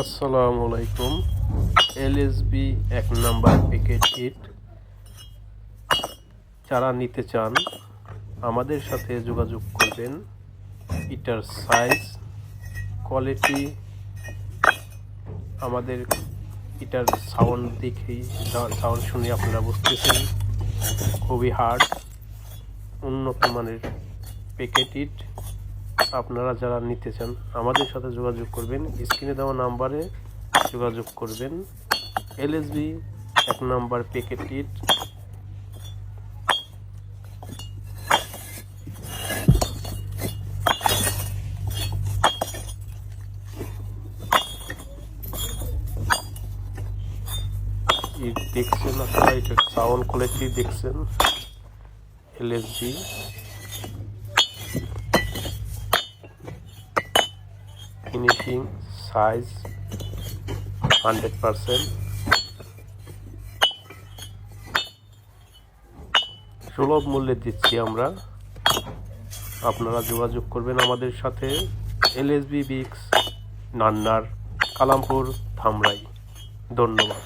আসসালামু আলাইকুম। LSB 1 number packet ইট যারা নিতে চান আমাদের সাথে যোগাযোগ করবেন। এটার সাইজ, কোয়ালিটি, আমাদের এটার সাউন্ড দেখেই সাউন্ড শুনে আপনারা বুঝতেছেন খুবই হার্ড, উন্নত মানের প্যাকেট ইট। আপনারা যারা নিতে চান আমাদের সাথে যোগাযোগ করবেন, স্ক্রিনে দেওয়া নাম্বারে যোগাযোগ করবেন। এলএসবি 1 নাম্বার প্যাকেট ইট। দেখছেন আপনারা, এটার সাউন্ড কোয়ালিটি দেখছেন। LSB finishing, size 100%। সুলভ মূল্যে দিচ্ছি আমরা, আপনারা যোগাযোগ করবেন আমাদের সাথে। এলএসবি বিক্স, নান্নার, কালামপুর, ধামরাই। ধন্যবাদ।